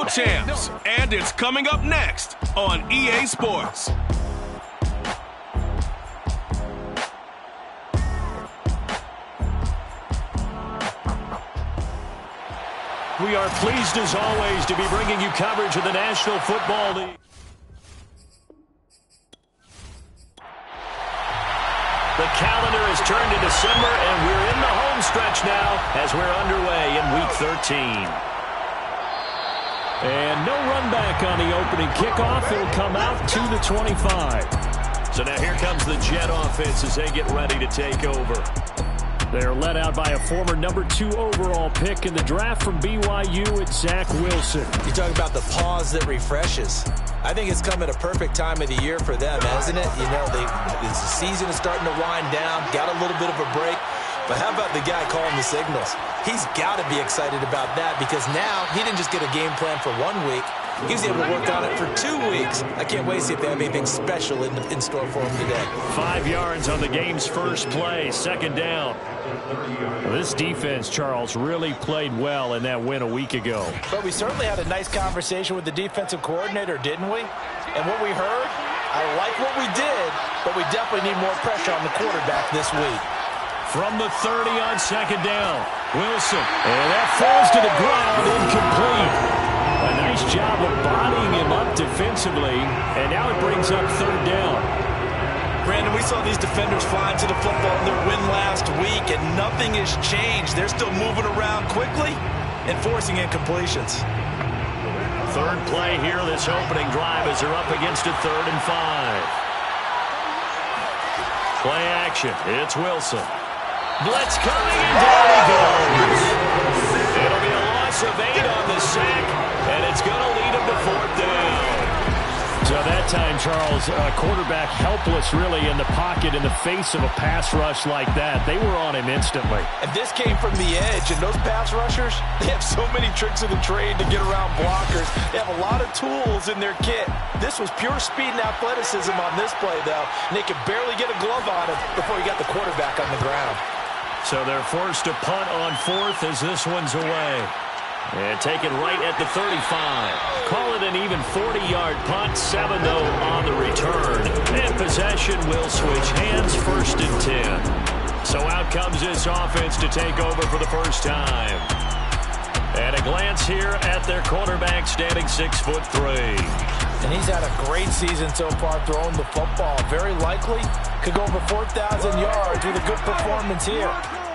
champs, and it's coming up next on EA Sports. We are pleased as always to be bringing you coverage of the National Football League. The calendar has turned to December, and we're in the home stretch now as we're underway in Week 13. And no run back on the opening kickoff. It'll come out to the 25. So now here comes the Jet offense as they get ready to take over. They're led out by a former number 2 overall pick in the draft from BYU. It's Zach Wilson. You talk about the pause that refreshes. I think it's come at a perfect time of the year for them, hasn't it? You know, the season is starting to wind down, got a little bit of a break. But how about the guy calling the signals? He's got to be excited about that because now he didn't just get a game plan for 1 week. He was able to work on it for 2 weeks. I can't wait to see if they have anything special in store for him today. 5 yards on the game's first play, second down. Well, this defense, Charles, really played well in that win a week ago. But we certainly had a nice conversation with the defensive coordinator, didn't we? And what we heard, I like what we did, but we definitely need more pressure on the quarterback this week. From the 30 on second down, Wilson. And that falls to the ground, incomplete. A nice job of bodying him up defensively, and now it brings up third down. Brandon, we saw these defenders flying to the football in their win last week, and nothing has changed. They're still moving around quickly and forcing incompletions. Third play here, this opening drive, as they're up against a 3rd and 5. Play action, it's Wilson. Blitz coming, and down he goes. It'll be a loss of 8 on the sack, and it's going to lead him to 4th down. So that time, Charles, quarterback helpless really in the pocket in the face of a pass rush like that. They were on him instantly. And this came from the edge, and those pass rushers, they have so many tricks of the trade to get around blockers. They have a lot of tools in their kit. This was pure speed and athleticism on this play, though, and they could barely get a glove on him before he got the quarterback on the ground. So they're forced to punt on 4th as this one's away. And taken right at the 35. Call it an even 40-yard punt, 7-0 on the return. And possession will switch hands, 1st and 10. So out comes this offense to take over for the first time. And a glance here at their quarterback, standing 6'3". And he's had a great season so far throwing the football. Very likely could go over 4,000 yards with a good performance here.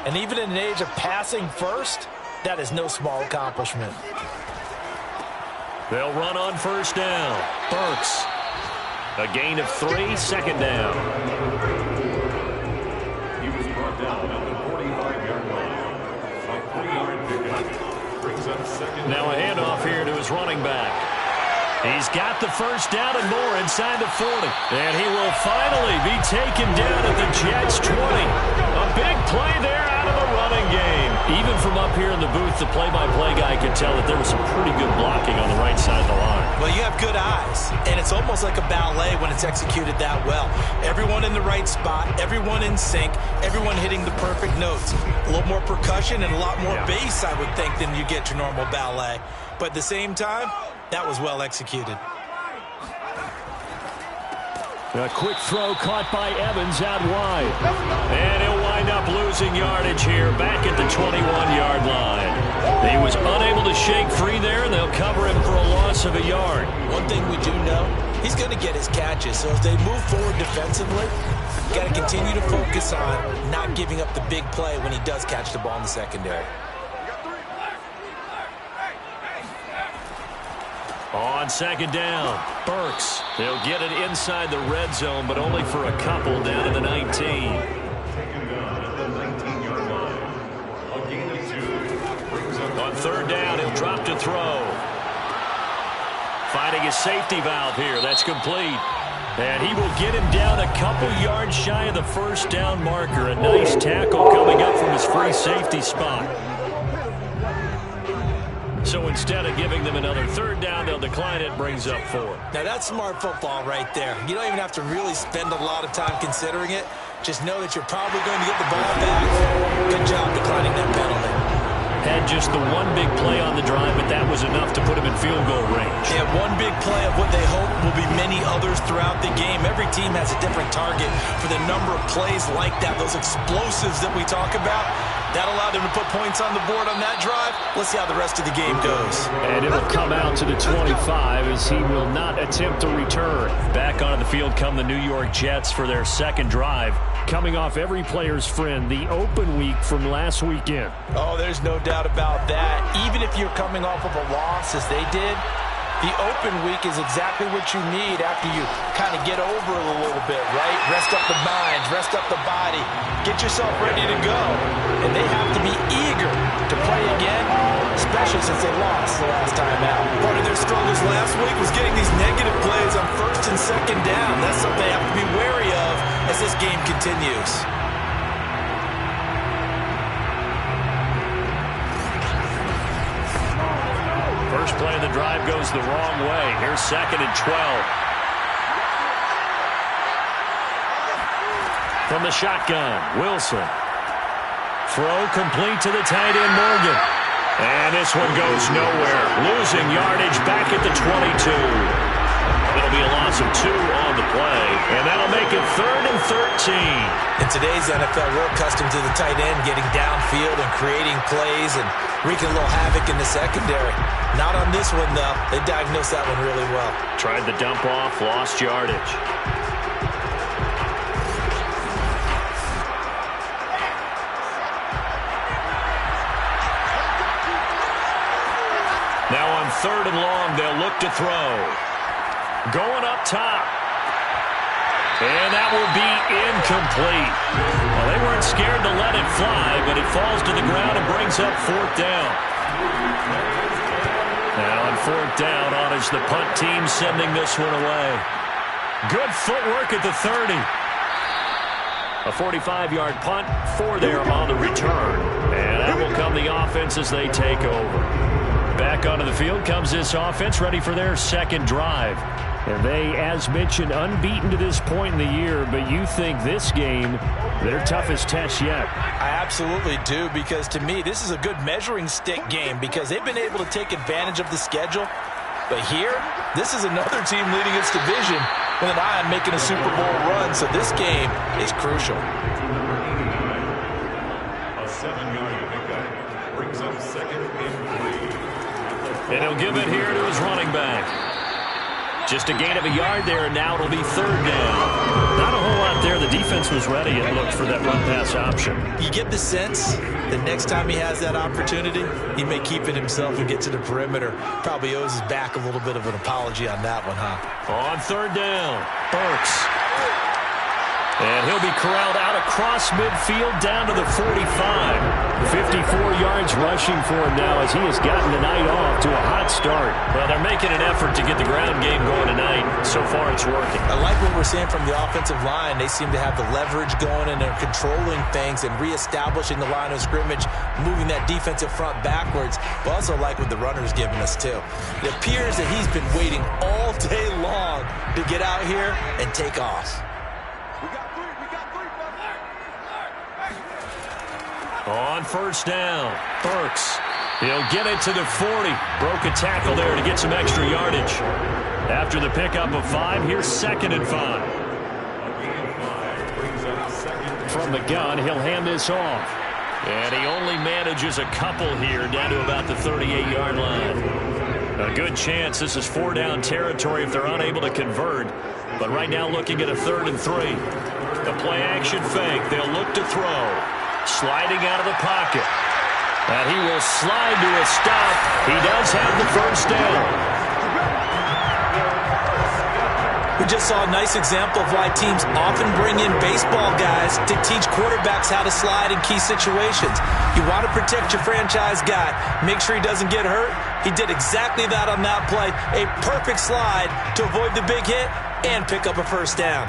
And even in an age of passing first, that is no small accomplishment. They'll run on first down. Burks. A gain of 3, second down. He was brought down at the 45-yard line. A 3-yard pickup brings up second. Now a handoff here to his running back. He's got the first down and more inside the 40. And he will finally be taken down at the Jets' 20. A big play there out of the running game. Even from up here in the booth, the play-by-play guy could tell that there was some pretty good blocking on the right side of the line. Well, you have good eyes, and it's almost like a ballet when it's executed that well. Everyone in the right spot, everyone in sync, everyone hitting the perfect notes. A little more percussion and a lot more bass, I would think, than you get your normal ballet. But at the same time, that was well executed. A quick throw caught by Evans out wide. And he'll wind up losing yardage here back at the 21-yard line. He was unable to shake free there, and they'll cover him for a loss of a yard. One thing we do know, he's going to get his catches. So as they move forward defensively, got to continue to focus on not giving up the big play when he does catch the ball in the secondary. On second down, Burks. They'll get it inside the red zone, but only for a couple down to the 19. Taken down at the 19-yard line. A gain of 2 brings up on third down, he'll drop to throw. Finding his safety valve here. That's complete. And he will get him down a couple yards shy of the first down marker. A nice tackle coming up from his free safety spot. So instead of giving them another third down, they'll decline it, brings up 4. Now that's smart football right there. You don't even have to really spend a lot of time considering it. Just know that you're probably going to get the ball back. Good job declining that penalty. Had just the one big play on the drive, but that was enough to put him in field goal big play of what they hope will be many others throughout the game. Every team has a different target for the number of plays like that, those explosives that we talk about. That allowed them to put points on the board on that drive. Let's see how the rest of the game goes. And it'll come out to the 25 as he will not attempt to return. Back onto the field come the New York Jets for their second drive. Coming off every player's friend, the open week from last weekend. Oh, there's no doubt about that. Even if you're coming off of a loss as they did, the open week is exactly what you need after you kind of get over it a little bit, right? Rest up the mind, rest up the body, get yourself ready to go. And they have to be eager to play again, especially since they lost the last time out. Part of their struggles last week was getting these negative plays on first and second down. That's something they have to be wary of as this game continues. First play of the drive goes the wrong way. Here's 2nd and 12. From the shotgun, Wilson. Throw complete to the tight end, Morgan. And this one goes nowhere. Losing yardage back at the 22. It'll be a loss of 2 on the play. And that'll make it 3rd and 13. In today's NFL, we're accustomed to the tight end getting downfield and creating plays and wreaking a little havoc in the secondary. Not on this one, though. They diagnosed that one really well. Tried the dump off, lost yardage. Now on 3rd and long, they'll look to throw. Going up top. And that will be incomplete. Well, they weren't scared to let it fly, but it falls to the ground and brings up 4th down. Now on 4th down, on is the punt team sending this one away. Good footwork at the 30. A 45-yard punt, 4 there on the return. And that will come the offense as they take over. Back onto the field comes this offense, ready for their second drive. And they, as mentioned, unbeaten to this point in the year, but you think this game, their toughest test yet. I absolutely do, because to me, this is a good measuring stick game because they've been able to take advantage of the schedule. But here, this is another team leading its division with an eye on making a Super Bowl run, so this game is crucial. A 7-yard pickup brings up 2nd and 3. And he'll give it here to his running back. Just a gain of a yard there, and now it'll be 3rd down. Not a whole lot there. The defense was ready and looked for that run-pass option. You get the sense that next time he has that opportunity, he may keep it himself and get to the perimeter. Probably owes his back a little bit of an apology on that one, huh? On 3rd down, Burks. And he'll be corralled out across midfield down to the 45. 54 yards rushing for him now as he has gotten the night off to a hot start. Well, they're making an effort to get the ground game going tonight. So far, it's working. I like what we're seeing from the offensive line. They seem to have the leverage going and they're controlling things and reestablishing the line of scrimmage, moving that defensive front backwards. But also like what the runner's giving us, too. It appears that he's been waiting all day long to get out here and take off. On 1st down, Burks. He'll get it to the 40. Broke a tackle there to get some extra yardage. After the pickup of 5, here's 2nd and 5. From the gun, he'll hand this off. And he only manages a couple here down to about the 38-yard line. A good chance this is 4-down territory if they're unable to convert. But right now looking at a 3rd and 3. The play-action fake. They'll look to throw. Sliding out of the pocket. And he will slide to a stop. He does have the 1st down. We just saw a nice example of why teams often bring in baseball guys to teach quarterbacks how to slide in key situations. You want to protect your franchise guy. Make sure he doesn't get hurt. He did exactly that on that play. A perfect slide to avoid the big hit and pick up a 1st down.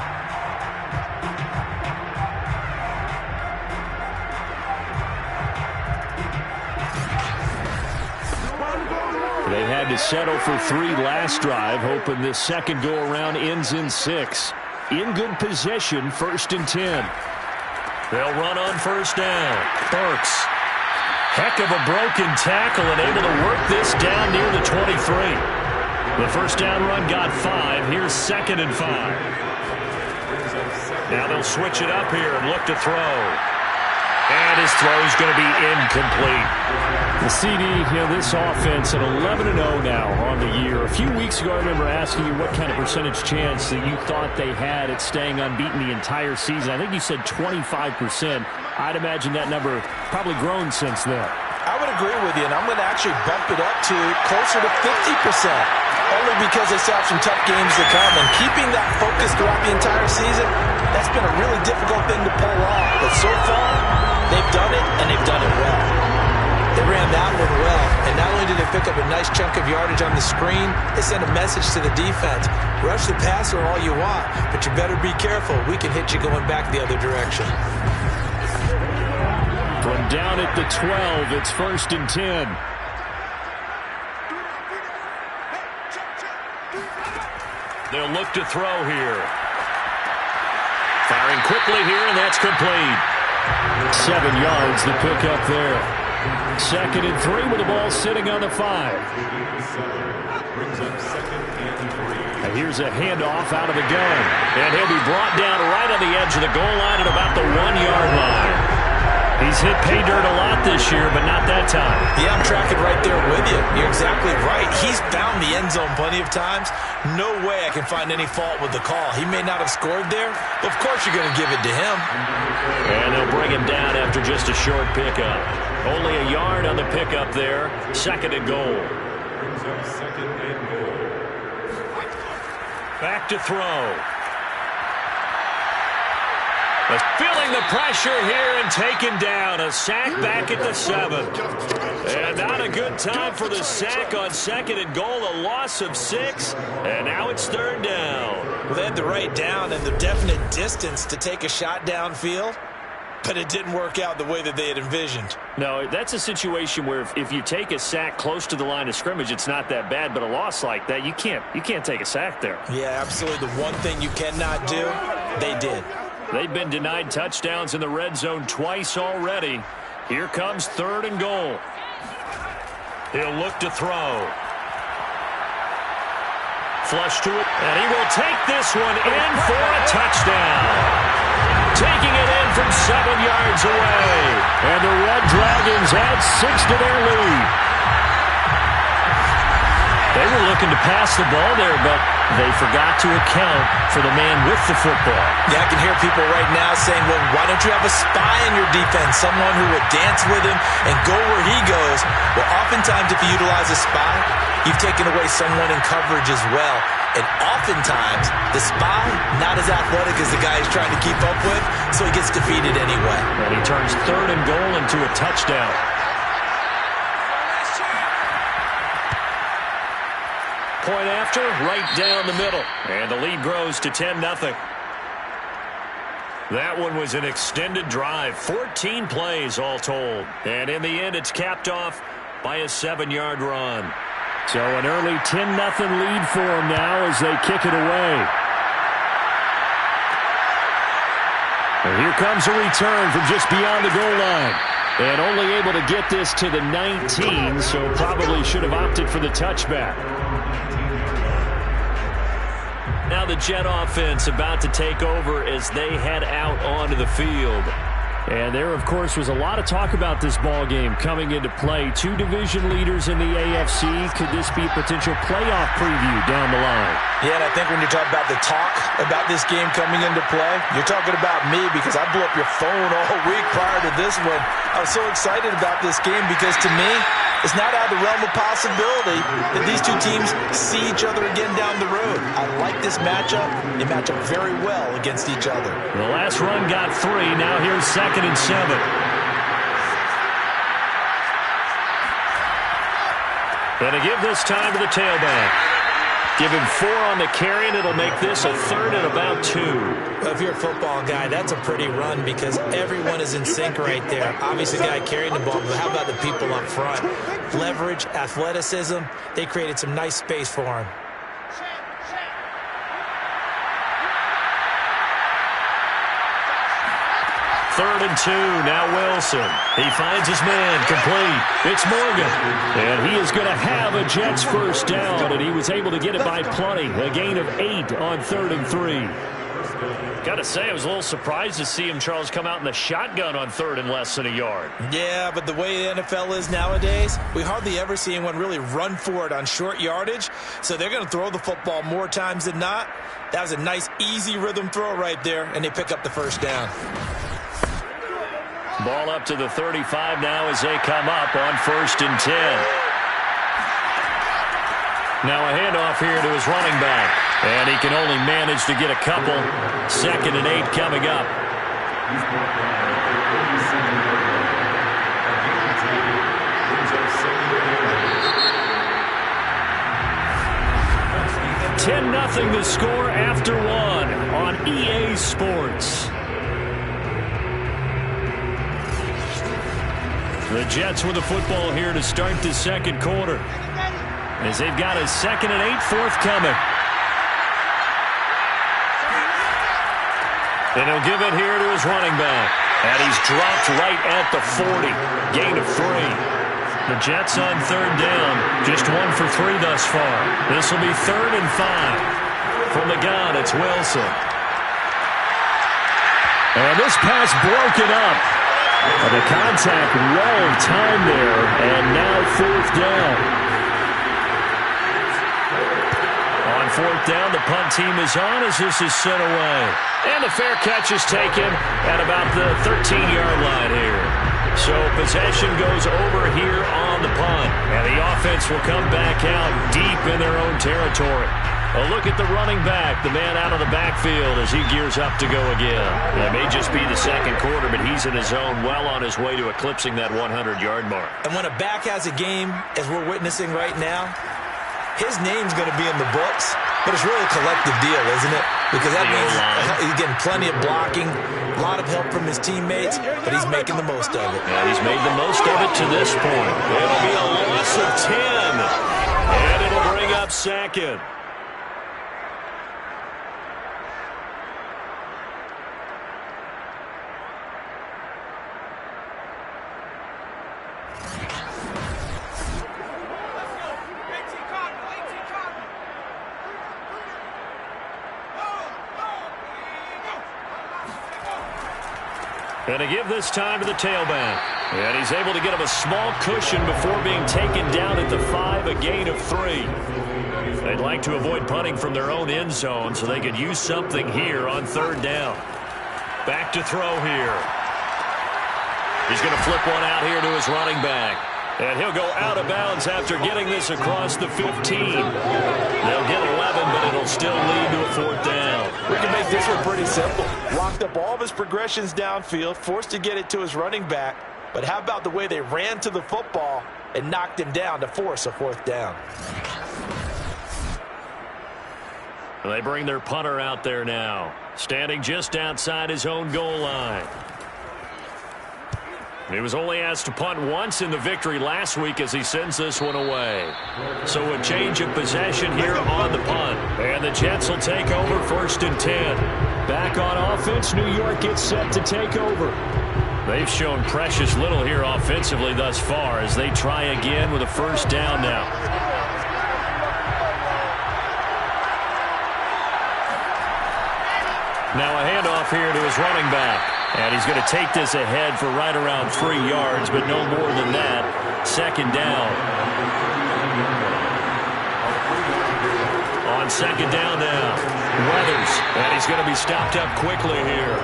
They had to settle for 3 last drive, hoping this second go-around ends in 6. In good position, 1st and 10. They'll run on 1st down. Burks. Heck of a broken tackle and able to work this down near the 23. The first down run got 5. Here's 2nd and 5. Now they'll switch it up here and look to throw. And his throw is going to be incomplete. The CD, this offense at 11-0 now on the year. A few weeks ago, I remember asking you what kind of percentage chance that you thought they had at staying unbeaten the entire season. I think you said 25%. I'd imagine that number probably grown since then. I would agree with you, and I'm going to actually bump it up to closer to 50%. Only because they still have some tough games to come. And keeping that focus throughout the entire season, that's been a really difficult thing to pull off. But so far, they've done it, and they've done it well. They ran that one well, and not only did they pick up a nice chunk of yardage on the screen, they sent a message to the defense. Rush the passer all you want, but you better be careful. We can hit you going back the other direction. From down at the 12, it's 1st and 10. They'll look to throw here. Firing quickly here, and that's complete. 7 yards the pick up there. 2nd and 3 with the ball sitting on the 5. And here's a handoff out of the gun. And he'll be brought down right on the edge of the goal line at about the 1-yard line. He's hit pay dirt a lot this year, but not that time. Yeah, I'm tracking right there with you. You're exactly right. He's found the end zone plenty of times. No way I can find any fault with the call. He may not have scored there, but of course you're going to give it to him. And they'll bring him down after just a short pickup. Only a yard on the pickup there. 2nd and goal. Back to throw. But feeling the pressure here and taken down. A sack back at the 7. And not a good time for the sack on 2nd and goal. A loss of 6. And now it's 3rd down. Well, they had the right down and the definite distance to take a shot downfield, but it didn't work out the way that they had envisioned. No, that's a situation where if you take a sack close to the line of scrimmage, it's not that bad. But a loss like that, you can't take a sack there. Yeah, absolutely. The one thing you cannot do, they did. They've been denied touchdowns in the red zone twice already. Here comes 3rd and goal. He'll look to throw. Flush to it, and he will take this one in for a touchdown. Taking it in from 7 yards away. And the Red Dragons add 6 to their lead. They were looking to pass the ball there, but they forgot to account for the man with the football. Yeah, I can hear people right now saying, well, why don't you have a spy in your defense, someone who will dance with him and go where he goes? Well, oftentimes if you utilize a spy, you've taken away someone in coverage as well. And oftentimes, the spy, not as athletic as the guy he's trying to keep up with, so he gets defeated anyway. And he turns 3rd and goal into a touchdown. Point after, right down the middle. And the lead grows to 10-0. That one was an extended drive. 14 plays all told. And in the end, it's capped off by a 7-yard run. So an early 10-0 lead for them now as they kick it away. And here comes a return from just beyond the goal line. And only able to get this to the 19, so probably should have opted for the touchback. Now the Jet offense about to take over as they head out onto the field. And there, of course, was a lot of talk about this ball game coming into play. 2 division leaders in the AFC. Could this be a potential playoff preview down the line? Yeah, and I think when you talk about the talk about this game coming into play, you're talking about me because I blew up your phone all week prior to this one. I was so excited about this game because to me, it's not out of the realm of possibility that these two teams see each other again down the road. I like this matchup. They match up very well against each other. The last run got 3. Now here's 2nd and 7. And to give this time to the tailback. Give him 4 on the carry, and it'll make this a 3rd and about 2. Well, if you're a football guy, that's a pretty run because everyone is in sync right there. Obviously, the guy carrying the ball, but how about the people up front? Leverage, athleticism, they created some nice space for him. 3rd and 2. Now Wilson. He finds his man complete. It's Morgan. And he is going to have a Jets first down, and he was able to get it by plenty. A gain of 8 on 3rd and 3. Got to say, I was a little surprised to see him, Charles, come out in the shotgun on 3rd and less than a yard. Yeah, but the way the NFL is nowadays, we hardly ever see anyone really run for it on short yardage. So they're going to throw the football more times than not. That was a nice, easy rhythm throw right there, and they pick up the first down. Ball up to the 35 now as they come up on 1st and 10. Now a handoff here to his running back. And he can only manage to get a couple. 2nd and 8 coming up. $10-0 the score after 1 on EA Sports. The Jets with the football here to start the 2nd quarter, as they've got a 2nd and 8 forthcoming. And he'll give it here to his running back. And he's dropped right at the 40. Gain of 3. The Jets on 3rd down. Just 1 for 3 thus far. This will be 3rd and 5. From the gun, it's Wilson. And this pass broken up. The contact well timed there. And now 4th down. On 4th down, the punt team is on as this is sent away. And the fair catch is taken at about the 13-yard line here. So possession goes over here on the punt. And the offense will come back out deep in their own territory. A look at the running back, the man out of the backfield as he gears up to go again. It may just be the 2nd quarter, but he's in his zone, well on his way to eclipsing that 100-yard mark. And when a back has a game, as we're witnessing right now, his name's going to be in the books, but it's really a collective deal, isn't it? Because that means he's getting plenty of blocking, a lot of help from his teammates, but he's making the most of it. Yeah, he's made the most of it to this point. It'll be a loss of 10, and it'll bring up 2nd. And to give this time to the tailback. And he's able to get him a small cushion before being taken down at the 5, a gain of 3. They'd like to avoid punting from their own end zone so they could use something here on 3rd down. Back to throw here. He's going to flip one out here to his running back. And he'll go out of bounds after getting this across the 15. They'll get 11, but it'll still lead to a 4th down. We can make this one pretty simple. Locked up all of his progressions downfield, forced to get it to his running back. But how about the way they ran to the football and knocked him down to force a 4th down? They bring their punter out there now, standing just outside his own goal line. He was only asked to punt once in the victory last week as he sends this one away. So a change of possession here on the punt. And the Jets will take over 1st and 10. Back on offense, New York gets set to take over. They've shown precious little here offensively thus far as they try again with a 1st down now. Now a handoff here to his running back. And he's going to take this ahead for right around 3 yards, but no more than that. 2nd down. On 2nd down now, Weathers. And he's going to be stopped up quickly here.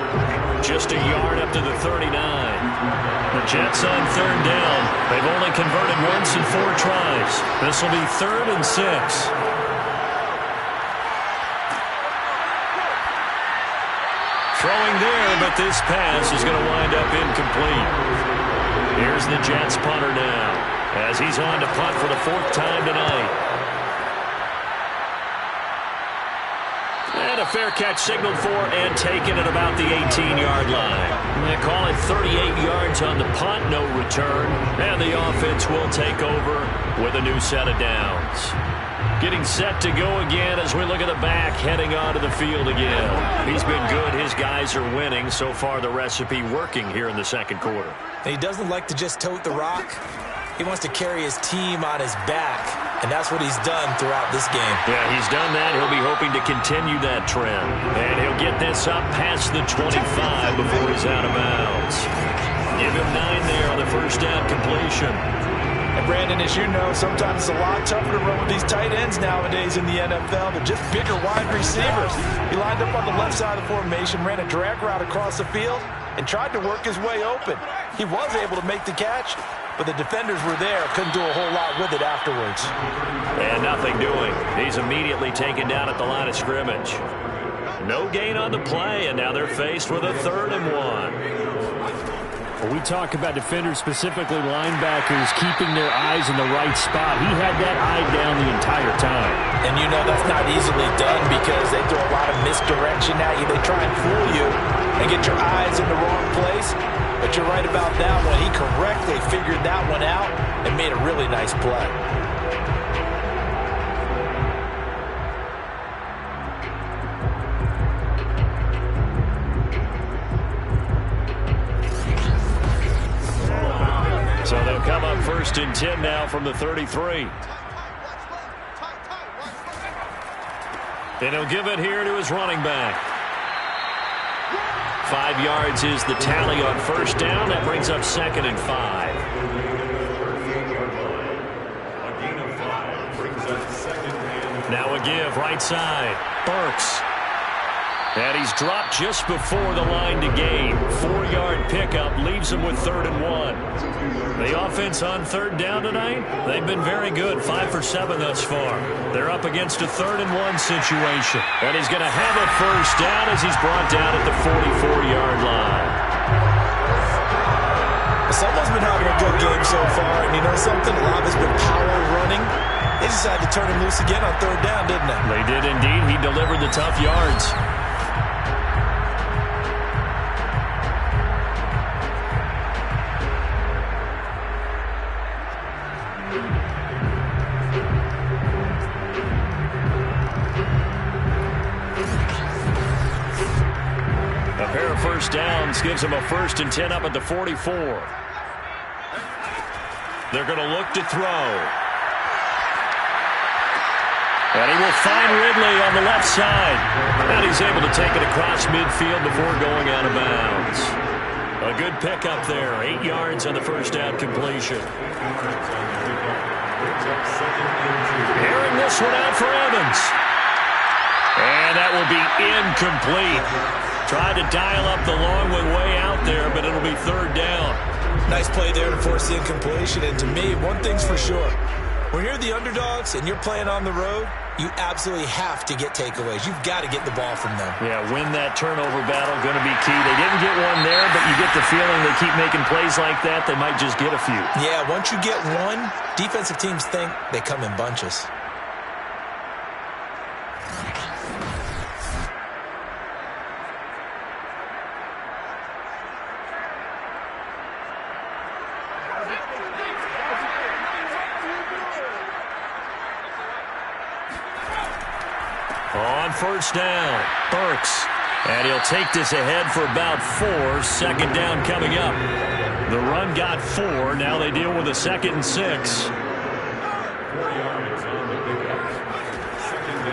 Just a yard up to the 39. The Jets on 3rd down. They've only converted once in 4 tries. This will be 3rd and 6. Throwing there, but this pass is going to wind up incomplete. Here's the Jets punter now, as he's on to punt for the 4th time tonight. And a fair catch signaled for and taken at about the 18-yard line. They call it 38 yards on the punt, no return. And the offense will take over with a new set of downs. Getting set to go again as we look at the back heading onto the field again. He's been good. His guys are winning. So far, the recipe working here in the second quarter. He doesn't like to just tote the rock. He wants to carry his team on his back, and that's what he's done throughout this game. Yeah, he's done that. He'll be hoping to continue that trend. And he'll get this up past the 25 before he's out of bounds. Give him 9 there on the first down completion. And Brandon, as you know, sometimes it's a lot tougher to run with these tight ends nowadays in the NFL. They're just bigger wide receivers. He lined up on the left side of the formation, ran a drag route across the field, and tried to work his way open. He was able to make the catch, but the defenders were there. Couldn't do a whole lot with it afterwards. And nothing doing. He's immediately taken down at the line of scrimmage. No gain on the play, and now they're faced with a 3rd and 1. When we talk about defenders, specifically linebackers, keeping their eyes in the right spot, he had that eye down the entire time. And you know that's not easily done because they throw a lot of misdirection at you. They try and fool you and get your eyes in the wrong place. But you're right about that one. He correctly figured that one out and made a really nice play. So they'll come up 1st and 10 now from the 33. And he'll give it here to his running back. 5 yards is the tally on 1st down. That brings up 2nd and 5. Now a give, right side. Burks. And he's dropped just before the line to gain. 4-yard pickup leaves him with 3rd and 1. The offense on 3rd down tonight, they've been very good. 5 for 7 thus far. They're up against a 3rd and 1 situation. And he's going to have a 1st down as he's brought down at the 44-yard line. Someone's been having a good game so far, and you know something? A lot of it's been power running. They decided to turn him loose again on 3rd down, didn't they? They did indeed. He delivered the tough yards. A pair of 1st downs gives him a 1st and 10 up at the 44. They're going to look to throw. And he will find Ridley on the left side. And he's able to take it across midfield before going out of bounds. A good pickup there. 8 yards on the 1st down completion. Airing this one out for Evans. And that will be incomplete. Tried to dial up the long one way out there, but it'll be 3rd down. Nice play there to force the incompletion. And to me, one thing's for sure. When you're the underdogs and you're playing on the road, you absolutely have to get takeaways. You've got to get the ball from them. Yeah, win that turnover battle, going to be key. They didn't get one there, but you get the feeling they keep making plays like that, they might just get a few. Yeah, once you get one, defensive teams think they come in bunches. On 1st down, Burks. And he'll take this ahead for about 4. 2nd down coming up. The run got 4. Now they deal with a 2nd and 6.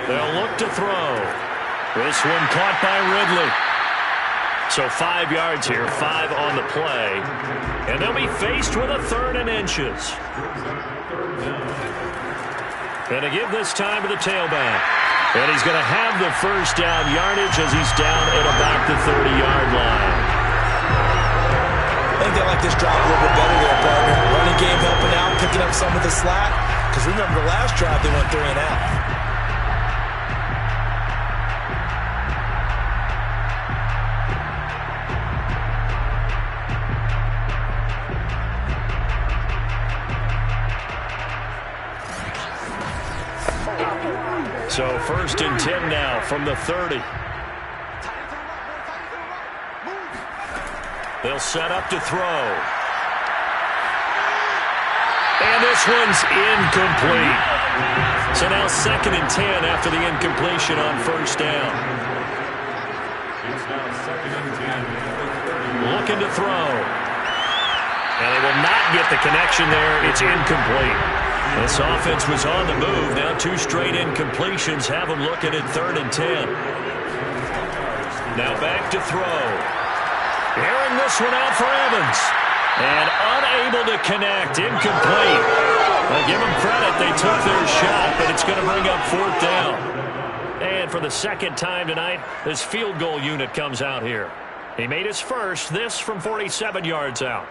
They'll look to throw. This one caught by Ridley. So 5 yards here, 5 on the play. And they'll be faced with a 3rd and inches. And to give this time to the tailback. And he's going to have the 1st down yardage as he's down at about the 30-yard line. I think they like this drive a little bit better there, partner. Running game helping out, picking up some of the slack. Because remember, the last drive they went 3 and out. So 1st and 10 now from the 30. They'll set up to throw. And this one's incomplete. So now 2nd and 10 after the incompletion on first down. It's now 2nd and 10. Looking to throw. And they will not get the connection there. It's incomplete. This offense was on the move. Now 2 straight incompletions have them looking at 3rd and 10. Now back to throw. Airing this one out for Evans. And unable to connect. Incomplete. Well, give them credit. They took their shot, but it's going to bring up 4th down. And for the 2nd time tonight, this field goal unit comes out here. He made his first, this from 47 yards out.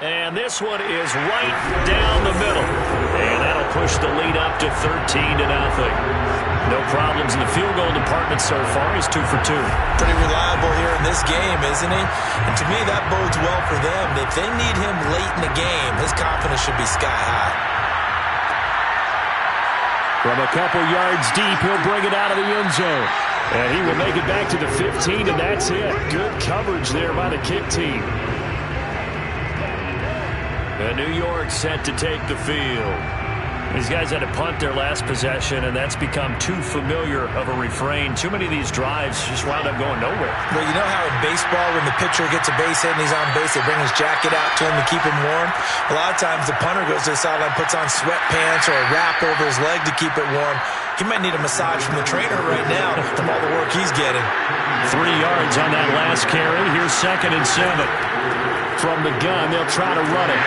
And this one is right down the middle. And that'll push the lead up to 13-0. No problems in the field goal department so far. He's 2 for 2. Pretty reliable here in this game, isn't he? And to me, that bodes well for them. If they need him late in the game, his confidence should be sky high. From a couple yards deep, he'll bring it out of the end zone. And he will make it back to the 15, and that's it. Good coverage there by the kick team. And New York set to take the field. These guys had to punt their last possession, and that's become too familiar of a refrain. Too many of these drives just wound up going nowhere. Well, you know how in baseball, when the pitcher gets a base hit and he's on base, they bring his jacket out to him to keep him warm? A lot of times the punter goes to the sideline, puts on sweatpants or a wrap over his leg to keep it warm. He might need a massage from the trainer right now from all the work he's getting. 3 yards on that last carry. Here's 2nd and 7. From the gun, they'll try to run it.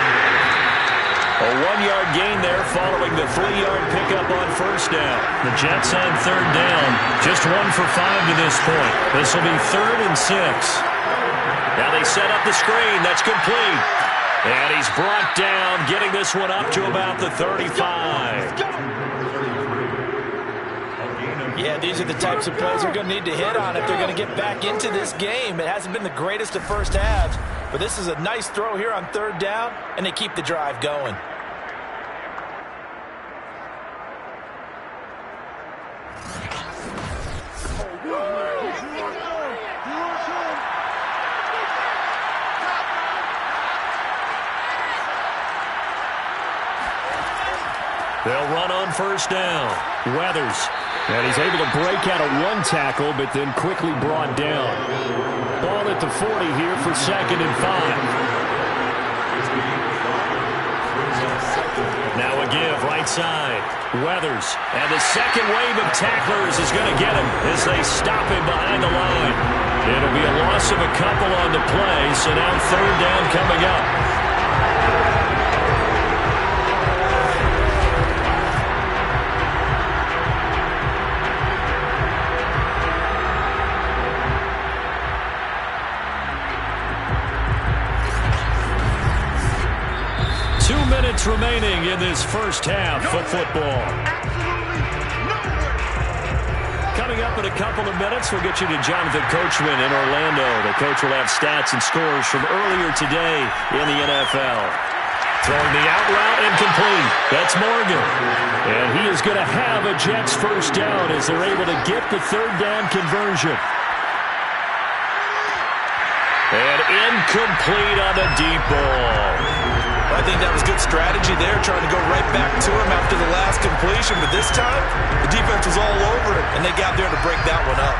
A 1-yard gain there following the 3-yard pickup on first down. The Jets on 3rd down. Just 1 for 5 to this point. This will be 3rd and 6. Now they set up the screen. That's complete. And he's brought down, getting this one up to about the 35. Yeah, these are the types of plays they're going to need to hit on if they're going to get back into this game. It hasn't been the greatest of first halves, but this is a nice throw here on 3rd down, and they keep the drive going. They'll run on first down. Weathers. And he's able to break out of 1 tackle, but then quickly brought down. Ball at the 40 here for 2nd and 5. Now a give right side. Weathers. And the second wave of tacklers is going to get him as they stop him behind the line. It'll be a loss of a couple on the play, so now 3rd down coming up. Remaining in this first half of football. Coming up in a couple of minutes, we'll get you to Jonathan Coachman in Orlando. The coach will have stats and scores from earlier today in the NFL. Throwing the out route incomplete. That's Morgan. And he is going to have a Jets first down as they're able to get the 3rd down conversion. And incomplete on the deep ball. I think that was good strategy there, trying to go right back to him after the last completion. But this time, the defense was all over it, and they got there to break that one up.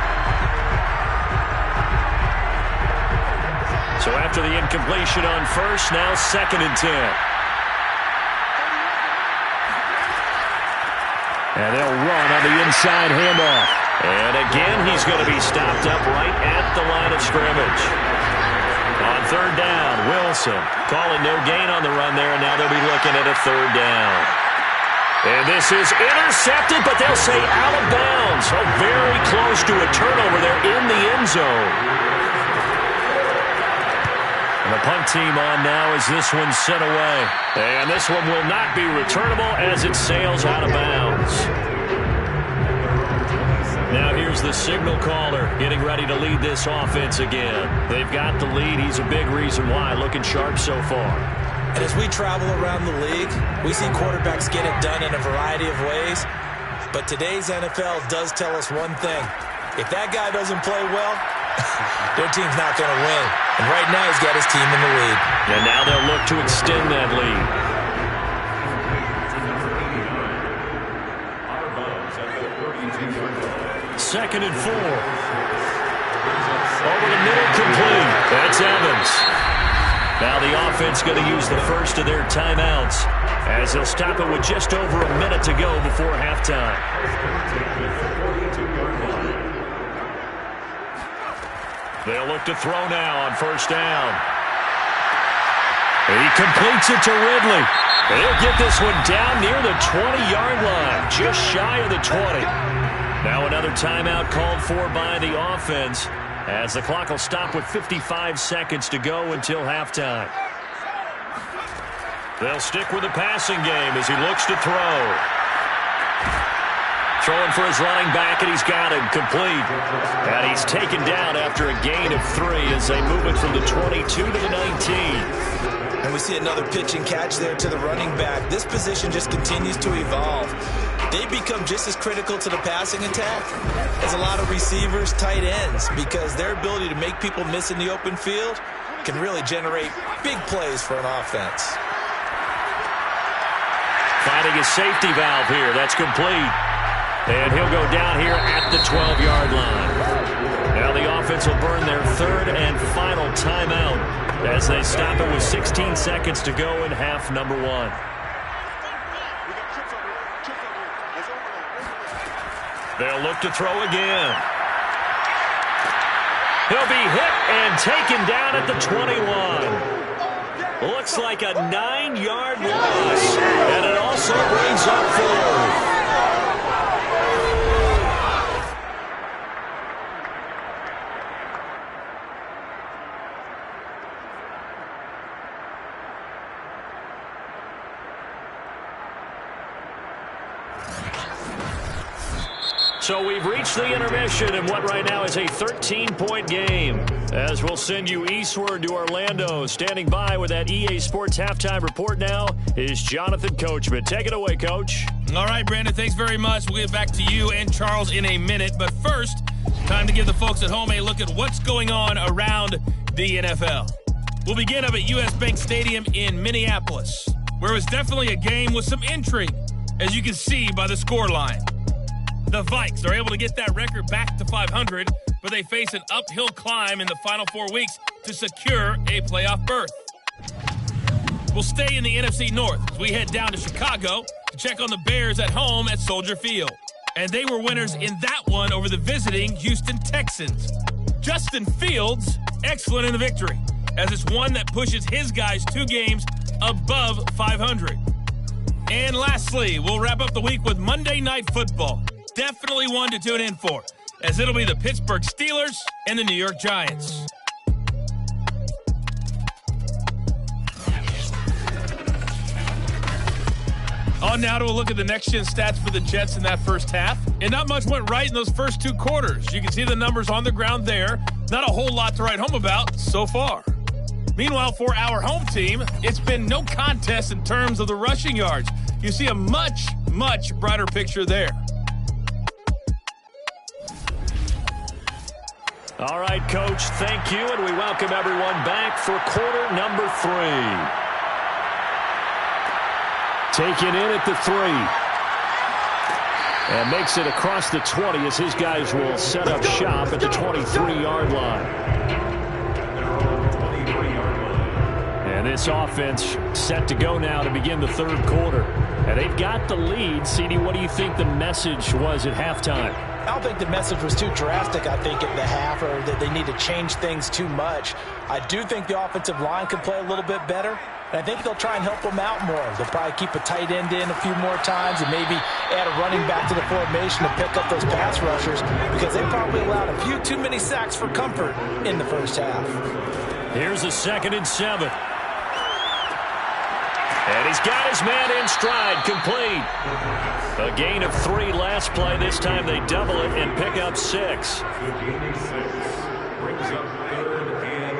So after the incompletion on first, now 2nd and 10. And they'll run on the inside handoff. And again, he's going to be stopped up right at the line of scrimmage. On 3rd down, Wilson calling no gain on the run there, and now they'll be looking at a 3rd down. And this is intercepted, but they'll say out of bounds. So very close to a turnover there in the end zone. And the punt team on now as this one's sent away. And this one will not be returnable as it sails out of bounds. Now here's the signal caller getting ready to lead this offense again. They've got the lead. He's a big reason why. Looking sharp so far. And as we travel around the league, we see quarterbacks get it done in a variety of ways. But today's NFL does tell us one thing. If that guy doesn't play well, their team's not going to win. And right now he's got his team in the lead. And now they'll look to extend that lead. 2nd and 4. Over the middle, complete. That's Evans. Now the offense going to use the first of their timeouts as they'll stop it with just over a minute to go before halftime. They'll look to throw now on 1st down. He completes it to Ridley. He'll get this one down near the 20-yard line, just shy of the 20. Now another timeout called for by the offense as the clock will stop with 55 seconds to go until halftime. They'll stick with the passing game as he looks to throw. Throwing for his running back, and he's got him complete. And he's taken down after a gain of 3 as they move it from the 22 to the 19. And we see another pitch and catch there to the running back. This position just continues to evolve. They become just as critical to the passing attack as a lot of receivers, tight ends, because their ability to make people miss in the open field can really generate big plays for an offense. Finding a safety valve here. That's complete. And he'll go down here at the 12-yard line. Now the offense will burn their 3rd and final timeout as they stop it with 16 seconds to go in half number 1. They'll look to throw again. He'll be hit and taken down at the 21. Looks like a 9-yard loss. And it also brings up 4. So we've reached the intermission in what right now is a 13-point game. As we'll send you eastward to Orlando. Standing by with that EA Sports halftime report now is Jonathan Coachman. Take it away, Coach. All right, Brandon, thanks very much. We'll get back to you and Charles in a minute. But first, time to give the folks at home a look at what's going on around the NFL. We'll begin up at US Bank Stadium in Minneapolis, where it was definitely a game with some intrigue, as you can see by the scoreline. The Vikes are able to get that record back to 500, but they face an uphill climb in the final 4 weeks to secure a playoff berth. We'll stay in the NFC North as we head down to Chicago to check on the Bears at home at Soldier Field. And they were winners in that one over the visiting Houston Texans. Justin Fields, excellent in the victory, as it's one that pushes his guys 2 games above 500. And lastly, we'll wrap up the week with Monday Night Football. Definitely one to tune in for, as it'll be the Pittsburgh Steelers and the New York Giants. On now to a look at the next-gen stats for the Jets in that first half. And not much went right in those first 2 quarters. You can see the numbers on the ground there. Not a whole lot to write home about so far. Meanwhile, for our home team, it's been no contest in terms of the rushing yards. You see a much, much brighter picture there. All right, Coach, thank you, and we welcome everyone back for quarter number 3. Taken in at the 3. And makes it across the 20 as his guys will set up shop at the 23-yard line. And this offense set to go now to begin the 3rd quarter. And they've got the lead. CD, what do you think the message was at halftime? I don't think the message was too drastic, I think, at the half, or that they need to change things too much. I do think the offensive line can play a little bit better, and I think they'll try and help them out more. They'll probably keep a tight end in a few more times and maybe add a running back to the formation to pick up those pass rushers, because they probably allowed a few too many sacks for comfort in the first half. Here's a 2nd and 7. And he's got his man in stride, complete. A gain of 3 last play. This time they double it and pick up 6. Brings up 3rd and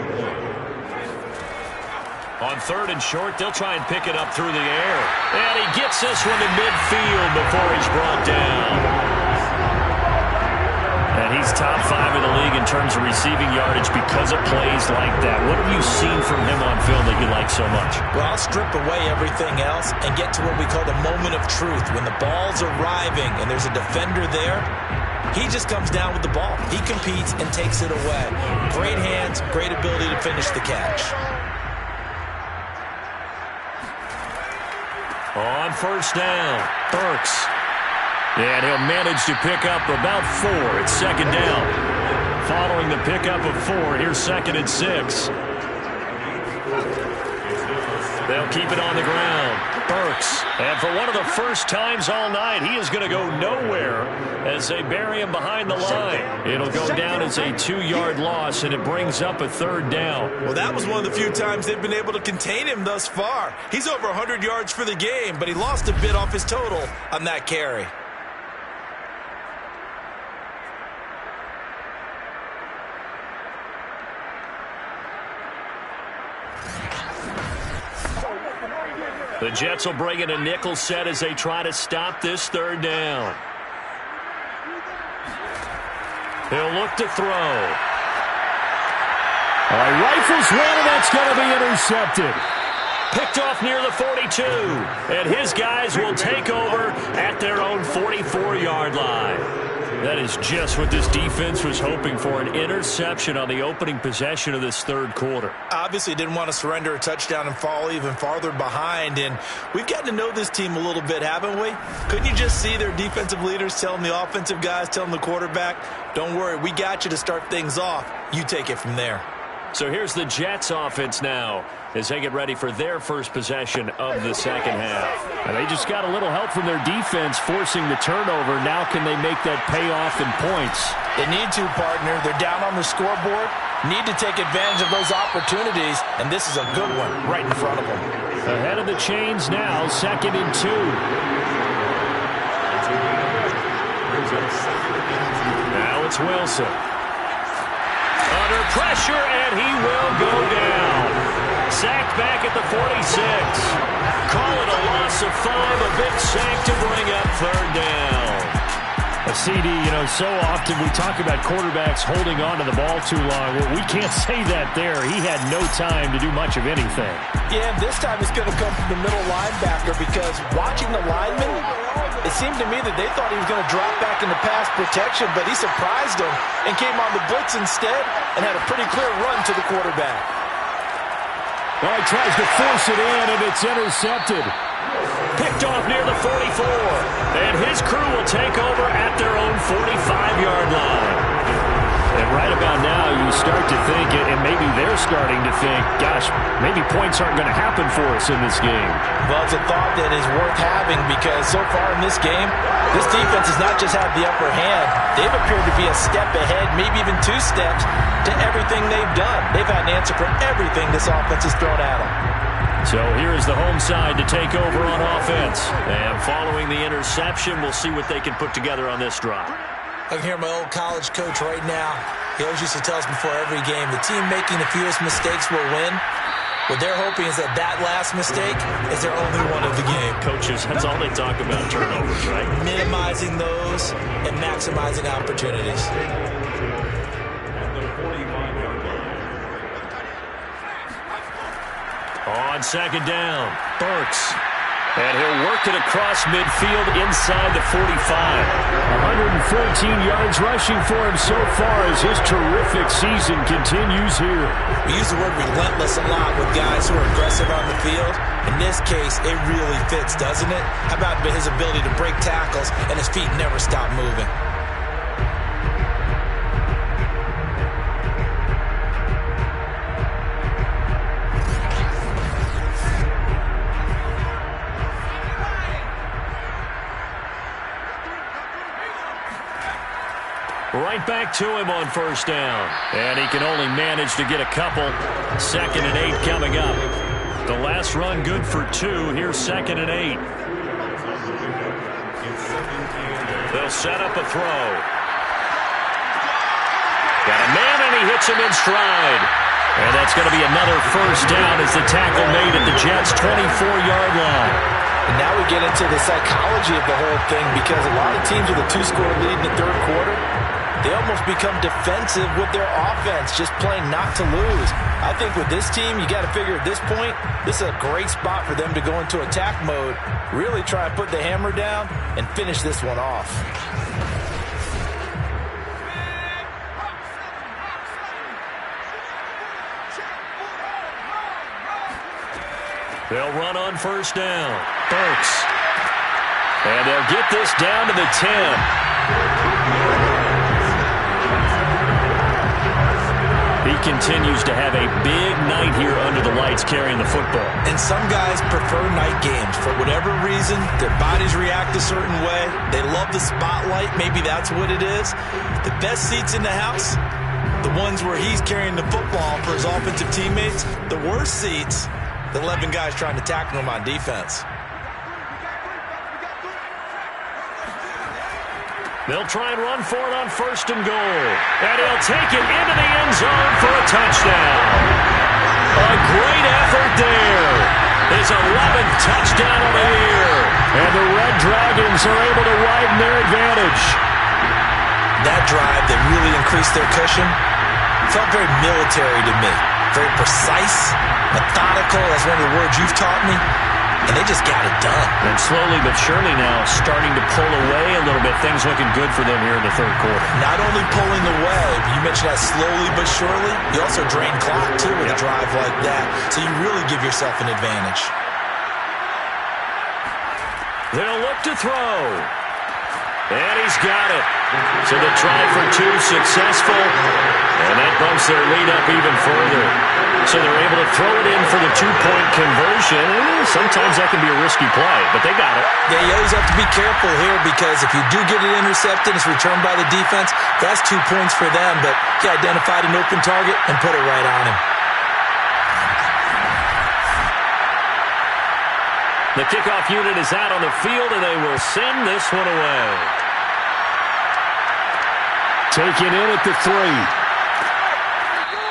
1. On 3rd and short, they'll try and pick it up through the air. And he gets this one to midfield before he's brought down. And he's top 5 in the league in terms of receiving yardage because of plays like that. What have you seen from him on film that you like so much? Well, I'll strip away everything else and get to what we call the moment of truth. When the ball's arriving and there's a defender there, He just comes down with the ball. He competes and takes it away. Great hands, great ability to finish the catch. On first down, Burks. And he'll manage to pick up about 4. It's second down. Following the pickup of 4, here's 2nd and 6. They'll keep it on the ground. Burks. And for one of the first times all night, he is going to go nowhere as they bury him behind the line. It'll go down as a 2-yard loss, and it brings up a 3rd down. Well, that was one of the few times they've been able to contain him thus far. He's over 100 yards for the game, but he lost a bit off his total on that carry. The Jets will bring in a nickel set as they try to stop this 3rd down. He'll look to throw. Rifles one, and that's going to be intercepted. Picked off near the 42. And his guys will take over at their own 44-yard line. That is just what this defense was hoping for, an interception on the opening possession of this 3rd quarter. Obviously didn't want to surrender a touchdown and fall even farther behind, and we've gotten to know this team a little bit, haven't we? Couldn't you just see their defensive leaders telling the offensive guys, telling the quarterback, don't worry, we got you to start things off. You take it from there. So here's the Jets offense now as they get ready for their first possession of the second half. And they just got a little help from their defense forcing the turnover. Now can they make that pay off in points? They need to, partner. They're down on the scoreboard. Need to take advantage of those opportunities, and this is a good one right in front of them. Ahead of the chains now, 2nd and 2. Now it's Wilson. Under pressure, and he will go down. Sacked back at the 46. Call it a loss of 5, a big sack to bring up 3rd down. A CD, so often we talk about quarterbacks holding on to the ball too long. Well, we can't say that there. He had no time to do much of anything. Yeah, this time it's going to come from the middle linebacker because watching the lineman, it seemed to me that they thought he was going to drop back into pass protection, but he surprised them and came on the blitz instead and had a pretty clear run to the quarterback. Well, he tries to force it in, and it's intercepted. Picked off near the 44. And his crew will take over at their own 45-yard line. And right about now, you start to think, and maybe they're starting to think, gosh, maybe points aren't going to happen for us in this game. Well, it's a thought that is worth having because so far in this game, this defense has not just had the upper hand. They've appeared to be a step ahead, maybe even 2 steps to everything they've done. They've had an answer for everything this offense has thrown at them. So here is the home side to take over on offense. And following the interception, we'll see what they can put together on this drive. I can hear my old college coach right now. He always used to tell us before every game, the team making the fewest mistakes will win. What they're hoping is that last mistake is their only one of the game. Coaches, that's all they talk about, turnovers, right? Minimizing those and maximizing opportunities. On 2nd down, Burks. And he'll work it across midfield inside the 45. 114 yards rushing for him so far as his terrific season continues here. We use the word relentless a lot with guys who are aggressive on the field. In this case, it really fits, doesn't it? How about his ability to break tackles and his feet never stop moving? Right back to him on first down. And he can only manage to get a couple. 2nd and 8 coming up. The last run good for 2. Here's 2nd and 8. They'll set up a throw. Got a man, and he hits him in stride. And that's going to be another first down as the tackle made at the Jets' 24-yard line. And now we get into the psychology of the whole thing because a lot of teams with a 2-score lead in the 3rd quarter, they almost become defensive with their offense, just playing not to lose. I think with this team, you got to figure at this point, this is a great spot for them to go into attack mode, really try and put the hammer down and finish this one off. They'll run on first down. Burks. And they'll get this down to the 10. He continues to have a big night here under the lights carrying the football. And some guys prefer night games. For whatever reason, their bodies react a certain way. They love the spotlight. Maybe that's what it is. The best seats in the house, the ones where he's carrying the football for his offensive teammates. The worst seats, the 11 guys trying to tackle him on defense. They'll try and run for it on first and goal. And he'll take it into the end zone for a touchdown. A great effort there. His 11th touchdown of the year. And the Red Dragons are able to widen their advantage. That drive that really increased their cushion felt very military to me. Very precise, methodical. That's one of the words you've taught me. And they just got it done. And slowly but surely now starting to pull away a little bit. Things looking good for them here in the third quarter. Not only pulling away, you mentioned that slowly but surely. You also drain clock, too, with a drive like that. So you really give yourself an advantage. They'll look to throw. And he's got it. So the try for two successful. And that bumps their lead up even further. So they're able to throw it in for the two-point conversion. Sometimes that can be a risky play, but they got it. Yeah, you always have to be careful here because if you do get it intercepted, it's returned by the defense. That's 2 points for them, but he identified an open target and put it right on him. The kickoff unit is out on the field, and they will send this one away. Taken in at the 3.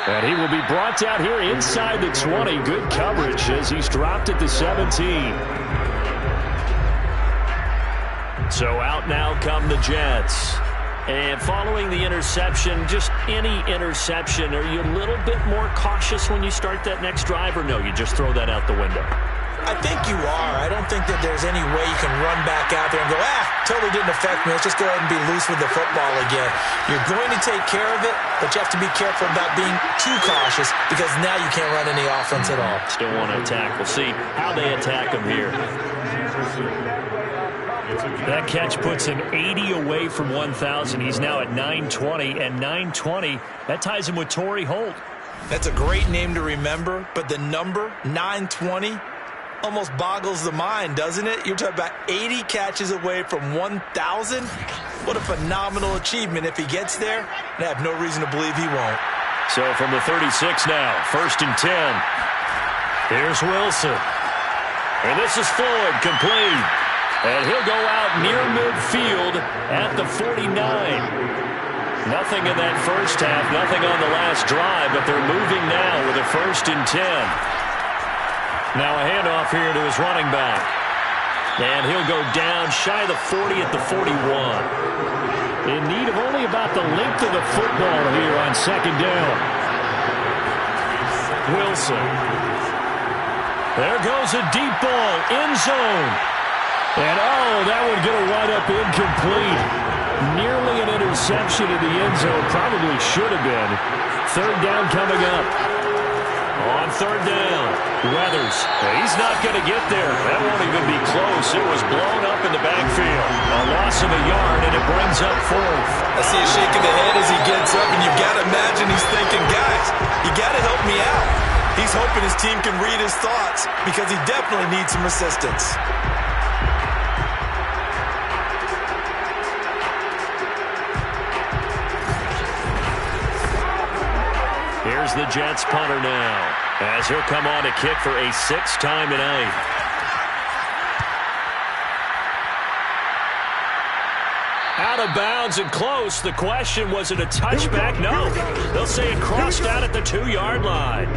And he will be brought down here inside the 20. Good coverage as he's dropped at the 17. So out now come the Jets. And following the interception, just any interception, are you a little bit more cautious when you start that next drive, or no, you just throw that out the window? I think you are. I don't think that there's any way you can run back out there and go, totally didn't affect me. Let's just go ahead and be loose with the football again. You're going to take care of it, but you have to be careful about being too cautious because now you can't run any offense at all. Still want to attack. We'll see how they attack him here. That catch puts him 80 away from 1,000. He's now at 920, and 920, that ties him with Torrey Holt. That's a great name to remember, but the number, 920, almost boggles the mind, doesn't it? You're talking about 80 catches away from 1,000. What a phenomenal achievement if he gets there, and I have no reason to believe he won't. So from the 36 now, 1st and 10. Here's Wilson. And this is Floyd, complete. And he'll go out near midfield at the 49. Nothing in that first half, nothing on the last drive, but they're moving now with a 1st and 10. Now a handoff here to his running back. And he'll go down shy of the 40 at the 41. In need of only about the length of the football here on 2nd down. Wilson. There goes a deep ball, end zone. And that would get a wind up incomplete. Nearly an interception in the end zone. Probably should have been. 3rd down coming up. On 3rd down, Weathers. He's not going to get there. That won't even be close. It was blown up in the backfield. A loss of a yard, and it brings up 4th. I see a shake of the head as he gets up, and you've got to imagine he's thinking, guys, you got to help me out. He's hoping his team can read his thoughts because he definitely needs some assistance. Here's the Jets punter now, as he'll come on to kick for a 6th time tonight. Out of bounds and close. The question, was it a touchback? No. They'll say it crossed out at the 2-yard line.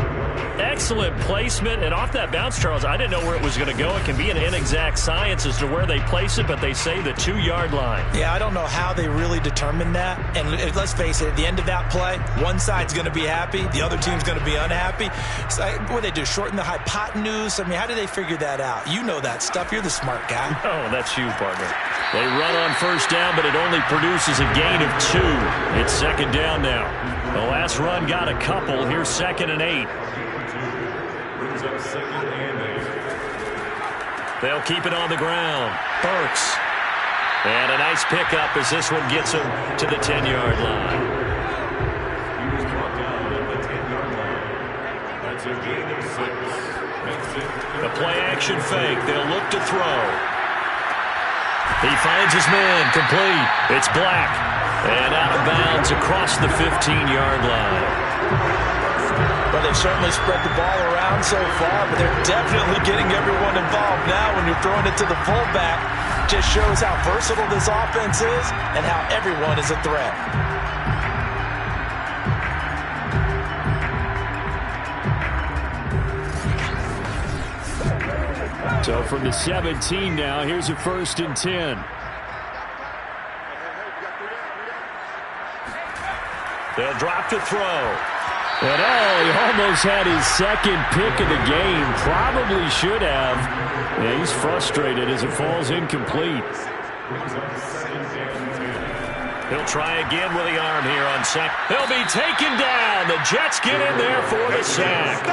Excellent placement. And off that bounce, Charles, I didn't know where it was going to go. It can be an inexact science as to where they place it, but they say the 2-yard line. Yeah, I don't know how they really determined that. And let's face it, at the end of that play, one side's going to be happy, the other team's going to be unhappy. So what do they do, shorten the hypotenuse? I mean, how do they figure that out? You know that stuff. You're the smart guy. Oh, that's you, partner. They run on 1st down, but it only produces a gain of 2. It's 2nd down now. The last run got a couple. Here's 2nd and 8. Brings up 2nd and 8. They'll keep it on the ground. Burks. And a nice pickup as this one gets him to the 10-yard line. He was brought down at the 10-yard line. That's a gain of 6. The play-action fake. They'll look to throw. He finds his man. Complete. It's Black. And out of bounds across the 15-yard line. Well, they've certainly spread the ball around so far, but they're definitely getting everyone involved now. When you're throwing it to the fullback, just shows how versatile this offense is and how everyone is a threat. So from the 17 now, here's a 1st and 10. They'll drop to throw. And he almost had his second pick of the game. Probably should have. Yeah, he's frustrated as it falls incomplete. He'll try again with the arm here on sack. He'll be taken down. The Jets get in there for the sack.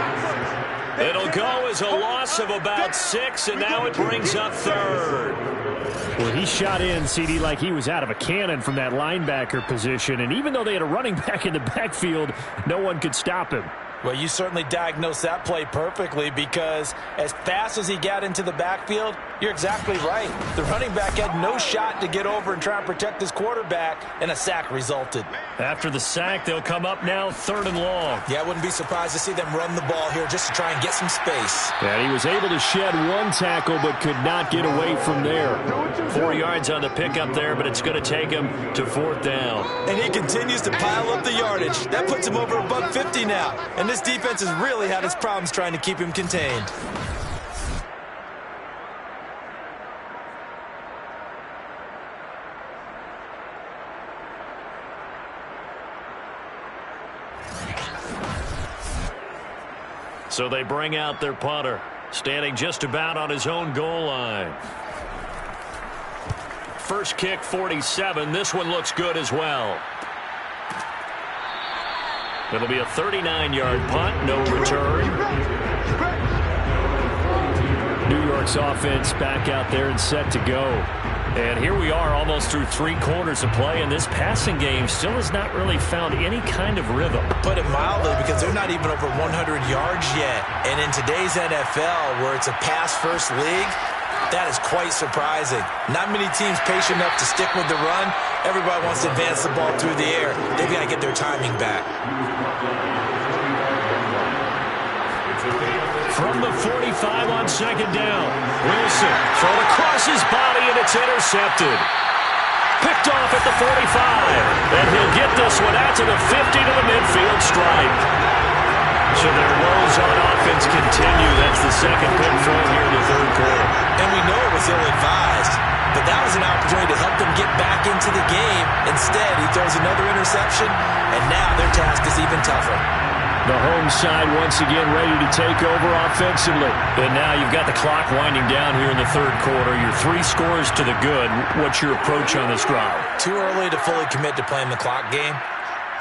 It'll go as a loss of about 6, and now it brings up 3rd. Well, he shot in, CD, like he was out of a cannon from that linebacker position. And even though they had a running back in the backfield, no one could stop him. Well, you certainly diagnosed that play perfectly because as fast as he got into the backfield, you're exactly right. The running back had no shot to get over and try and protect his quarterback, and a sack resulted. After the sack, they'll come up now 3rd and long. Yeah, I wouldn't be surprised to see them run the ball here just to try and get some space. And he was able to shed one tackle but could not get away from there. 4 yards on the pickup there, but it's going to take him to 4th down. And he continues to pile up the yardage. That puts him over $150 now. And this defense has really had its problems trying to keep him contained. So they bring out their punter, standing just about on his own goal line. First kick, 47. This one looks good as well. It'll be a 39-yard punt, no return. New York's offense back out there and set to go. And here we are almost through 3 quarters of play, and this passing game still has not really found any kind of rhythm. Put it mildly, because they're not even over 100 yards yet. And in today's NFL, where it's a pass-first league, that is quite surprising. Not many teams patient enough to stick with the run. Everybody wants to advance the ball through the air. They've got to get their timing back. From the 45 on 2nd down. Wilson thrown across his body, and it's intercepted. Picked off at the 45. And he'll get this one out to the 50 to the midfield stripe. So their woes on offense continue. That's the second pick thrown here in the 3rd quarter. And we know it was ill-advised, but that was an opportunity to help them get back into the game. Instead, he throws another interception, and now their task is even tougher. The home side once again ready to take over offensively. And now you've got the clock winding down here in the 3rd quarter. You're 3 scores to the good. What's your approach on this drive? Too early to fully commit to playing the clock game.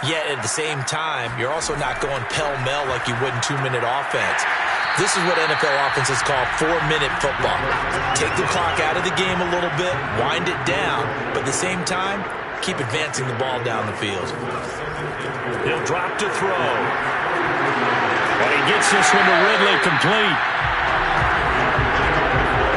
Yet at the same time, you're also not going pell-mell like you would in 2-minute offense. This is what NFL offenses call 4-minute football. Take the clock out of the game a little bit, wind it down, but at the same time, keep advancing the ball down the field. He'll drop to throw. And he gets this one to Ridley, complete.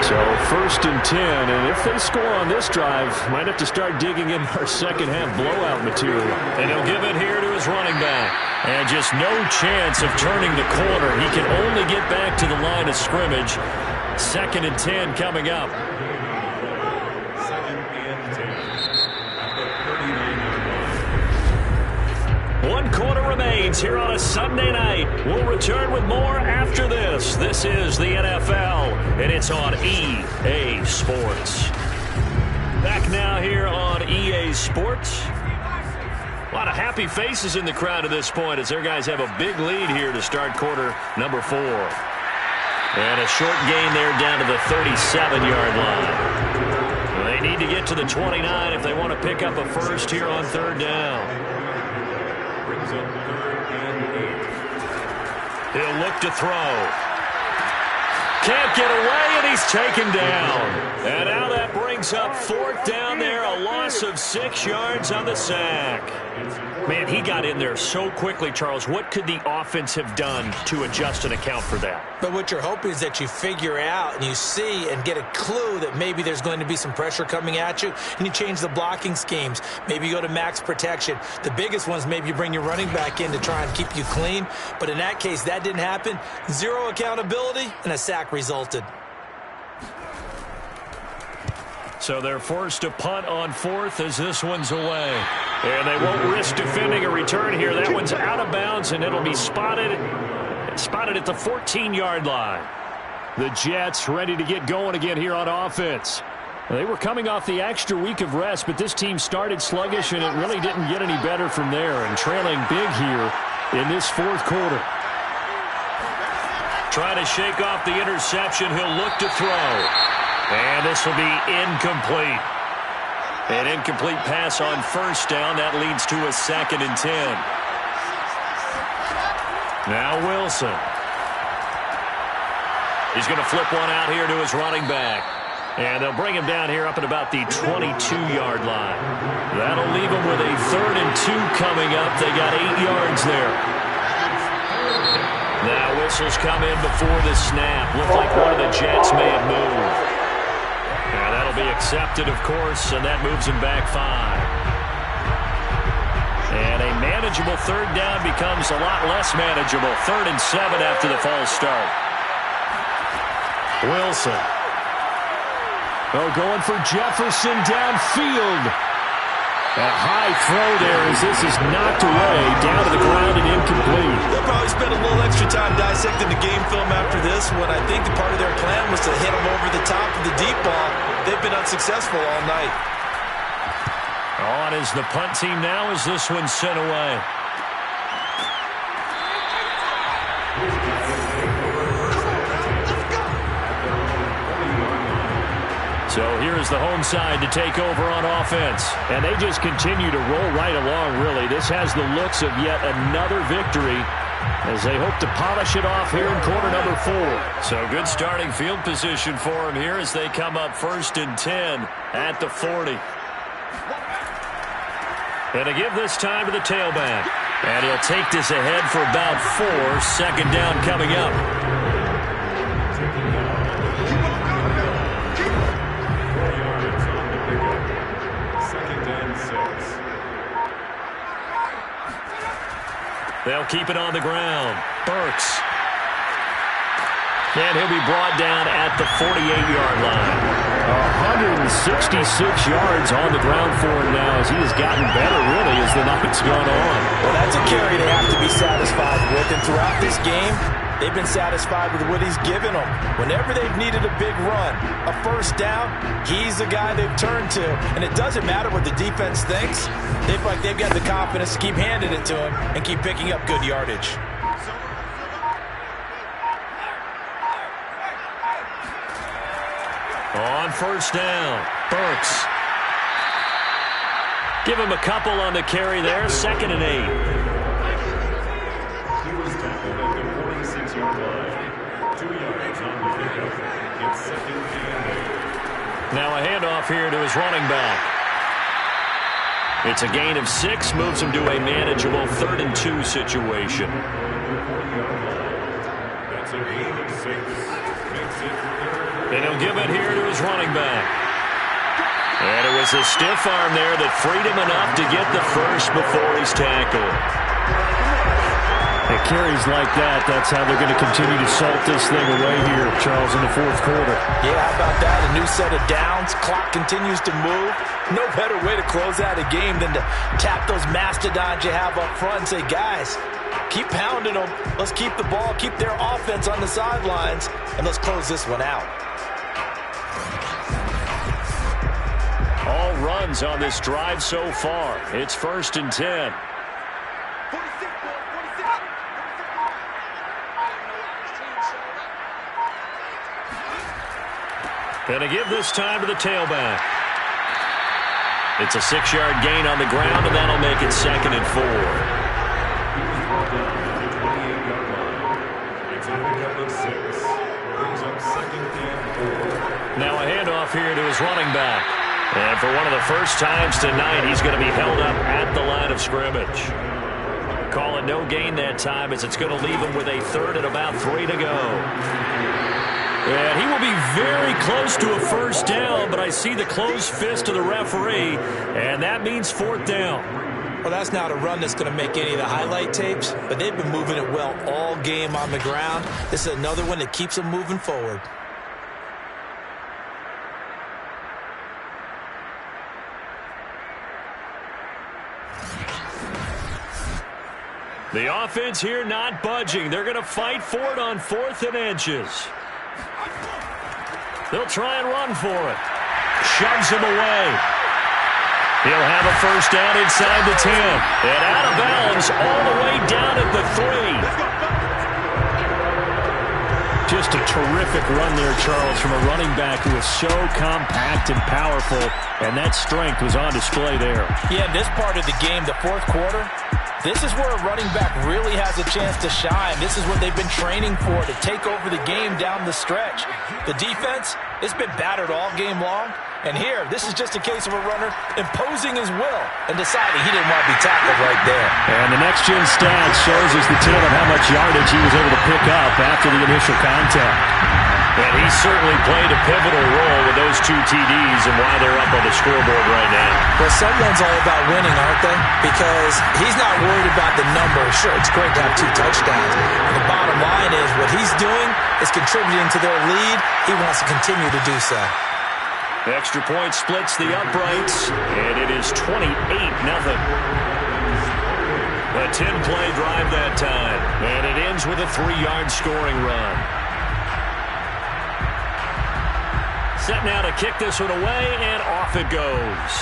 So 1st and 10, and if they score on this drive, might have to start digging in our second-half blowout material. And he'll give it here to his running back. And just no chance of turning the corner. He can only get back to the line of scrimmage. 2nd and 10 coming up. 2nd and 10. At the 39-yard line. 1 quarter remains here on a Sunday night. We'll return with more after this. This is the NFL, and it's on EA Sports. Back now here on EA Sports. A lot of happy faces in the crowd at this point as their guys have a big lead here to start quarter number 4. And a short gain there down to the 37-yard line. They need to get to the 29 if they want to pick up a first here on 3rd down. Brings up 3rd and 8. He'll look to throw. Can't get away, and he's taken down. And now that brings up 4th down there, a loss of 6 yards on the sack. Man, he got in there so quickly, Charles. What could the offense have done to adjust and account for that? But what you're hoping is that you figure out and you see and get a clue that maybe there's going to be some pressure coming at you, and you change the blocking schemes. Maybe you go to max protection. The biggest ones, maybe you bring your running back in to try and keep you clean. But in that case, that didn't happen. 0 accountability, and a sack resulted. So they're forced to punt on 4th as this one's away. And they won't risk defending a return here. That one's out of bounds, and it'll be spotted at the 14-yard line. The Jets ready to get going again here on offense. They were coming off the extra week of rest, but this team started sluggish, and it really didn't get any better from there, and trailing big here in this 4th quarter. Trying to shake off the interception. He'll look to throw. And this will be incomplete. An incomplete pass on 1st down. That leads to a 2nd and 10. Now Wilson. He's going to flip one out here to his running back. And they'll bring him down here up at about the 22-yard line. That'll leave him with a 3rd and 2 coming up. They got 8 yards there. Now whistles come in before the snap. Looked like one of the Jets may have moved. Now that'll be accepted, of course, and that moves him back 5. And a manageable 3rd down becomes a lot less manageable. 3rd and 7 after the false start. Wilson. Oh, going for Jefferson downfield. A high throw there as this is knocked away, down to the ground and incomplete. They'll probably spend a little extra time dissecting the game film after this one. I think the part of their plan was to hit them over the top of the deep ball. They've been unsuccessful all night. On is the punt team now as this one's sent away. So here's the home side to take over on offense. And they just continue to roll right along, really. This has the looks of yet another victory as they hope to polish it off here in quarter number 4. So good starting field position for them here as they come up 1st and 10 at the 40. And to give this time to the tailback. And he'll take this ahead for about 4. 2nd down coming up. They'll keep it on the ground. Burks. And he'll be brought down at the 48-yard line. 166 yards on the ground for him now as he has gotten better, really, as the night's gone on. Well, that's a carry they have to be satisfied with. And throughout this game, they've been satisfied with what he's given them. Whenever they've needed a big run, a 1st down, he's the guy they've turned to. And it doesn't matter what the defense thinks. They've got the confidence to keep handing it to him and keep picking up good yardage. On 1st down, Burks. Give him a couple on the carry there. 2nd and 8. He was tackled at the 46-yard line. 2 yards on the pickup. It's 2nd and 8. Now a handoff here to his running back. It's a gain of 6, moves him to a manageable 3rd and 2 situation. That's a gain of 6. Makes it 3rd. And he'll give it here to his running back. And it was a stiff arm there that freed him enough to get the 1st before he's tackled. It carries like that. That's how they're going to continue to salt this thing away here, Charles, in the 4th quarter. Yeah, how about that? A new set of downs. Clock continues to move. No better way to close out a game than to tap those mastodons you have up front and say, guys, keep pounding them. Let's keep the ball, keep their offense on the sidelines, and let's close this one out. All runs on this drive so far. It's 1st and 10. And to give this time to the tailback. It's a 6-yard gain on the ground, and that'll make it 2nd and 4. It's a pickup of 6. Brings up Now a handoff here to his running back. And for one of the first times tonight, he's going to be held up at the line of scrimmage. Call it no gain that time, as it's going to leave him with a third and about 3 to go. And he will be very close to a first down, but I see the closed fist of the referee, and that means 4th down. Well, that's not a run that's going to make any of the highlight tapes, but they've been moving it well all game on the ground. This is another one that keeps them moving forward. The offense here not budging. They're going to fight for it on 4th and inches. They'll try and run for it. Shoves him away. He'll have a first down inside the 10. And out of bounds all the way down at the 3. Just a terrific run there, Charles, from a running back who is so compact and powerful, and that strength was on display there. Yeah, this part of the game, the 4th quarter, this is where a running back really has a chance to shine. This is what they've been training for, to take over the game down the stretch. The defense, it's been battered all game long. And here, this is just a case of a runner imposing his will and deciding he didn't want to be tackled right there. And the next-gen stat shows us the tale of how much yardage he was able to pick up after the initial contact. And he certainly played a pivotal role with those 2 TDs and why they're up on the scoreboard right now. Well, someone's all about winning, aren't they? Because he's not worried about the number. Sure, it's great to have 2 touchdowns. And the bottom line is what he's doing is contributing to their lead. He wants to continue to do so. Extra point splits the uprights, and it is 28-0. A 10-play drive that time, and it ends with a 3-yard scoring run. Set now to kick this one away, and off it goes.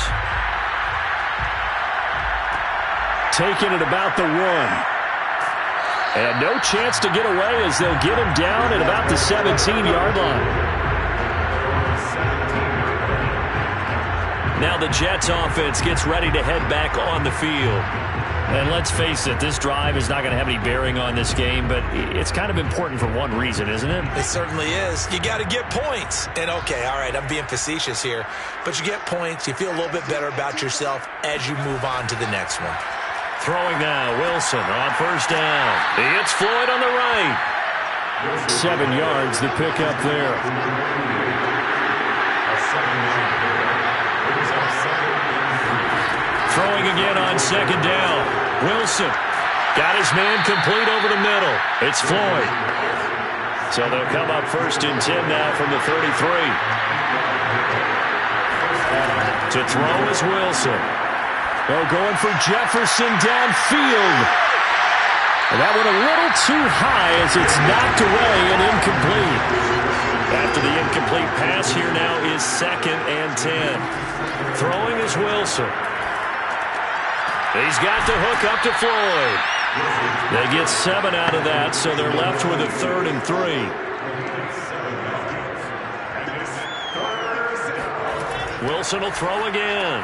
Taking it about the 1. And no chance to get away as they'll get him down at about the 17-yard line. Now the Jets offense gets ready to head back on the field. And let's face it, this drive is not going to have any bearing on this game, but it's kind of important for one reason, isn't it? It certainly is. You got to get points. And okay, all right, I'm being facetious here, but you get points, you feel a little bit better about yourself as you move on to the next one. Throwing now, Wilson on first down. He hits Floyd on the right. 7 yards, the pickup there. Throwing again on second down. Wilson got his man complete over the middle. It's Floyd. So they'll come up 1st and 10 now from the 33. To throw is Wilson. Oh, going for Jefferson downfield. And that one a little too high as it's knocked away and incomplete. After the incomplete pass, here now is 2nd and 10. Throwing is Wilson. He's got the hook up to Floyd. They get 7 out of that, so they're left with a 3rd and 3. Wilson will throw again.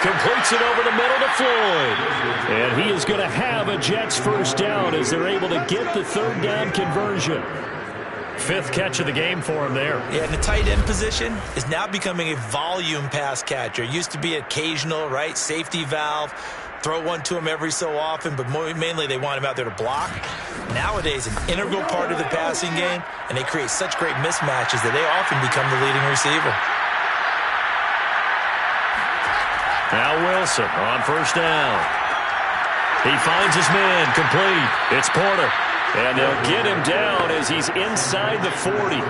Completes it over the middle to Floyd. And he is going to have a Jets first down as they're able to get the 3rd down conversion. 5th catch of the game for him there. Yeah, and the tight end position is now becoming a volume pass catcher. It used to be occasional, right? Safety valve. Throw one to him every so often, but mainly they want him out there to block. Nowadays, an integral part of the passing game, and they create such great mismatches that they often become the leading receiver. Now Wilson on first down. He finds his man complete. It's Porter. And they'll get him down as he's inside the 40.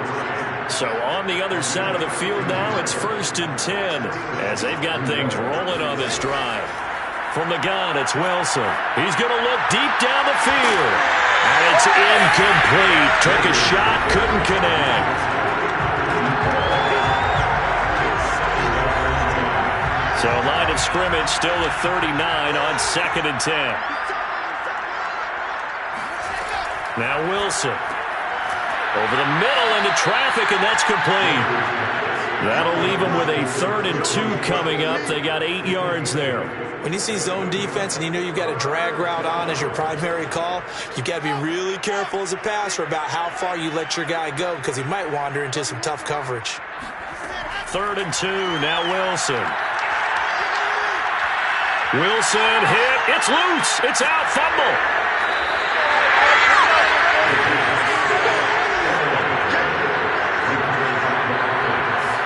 So on the other side of the field now, it's 1st and 10 as they've got things rolling on this drive. From the gun, it's Wilson. He's going to look deep down the field. And it's incomplete. Took a shot, couldn't connect. So line of scrimmage still at 39 on 2nd and 10. Now Wilson. Over the middle into traffic, and that's complete. That'll leave them with a 3rd and 2 coming up. They got 8 yards there. When you see zone defense and you know you've got a drag route on as your primary call, you've got to be really careful as a passer about how far you let your guy go because he might wander into some tough coverage. 3rd and 2, now Wilson. Wilson hit. It's loose. It's out. Fumble.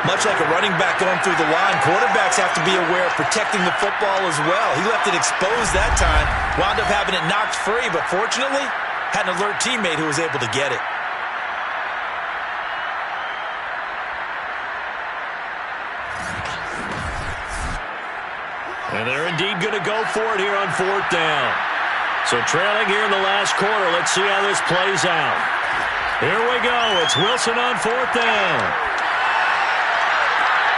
Much like a running back going through the line, quarterbacks have to be aware of protecting the football as well. He left it exposed that time, wound up having it knocked free, but fortunately, had an alert teammate who was able to get it. And they're indeed going to go for it here on 4th down. So trailing here in the last quarter, let's see how this plays out. Here we go. It's Wilson on 4th down.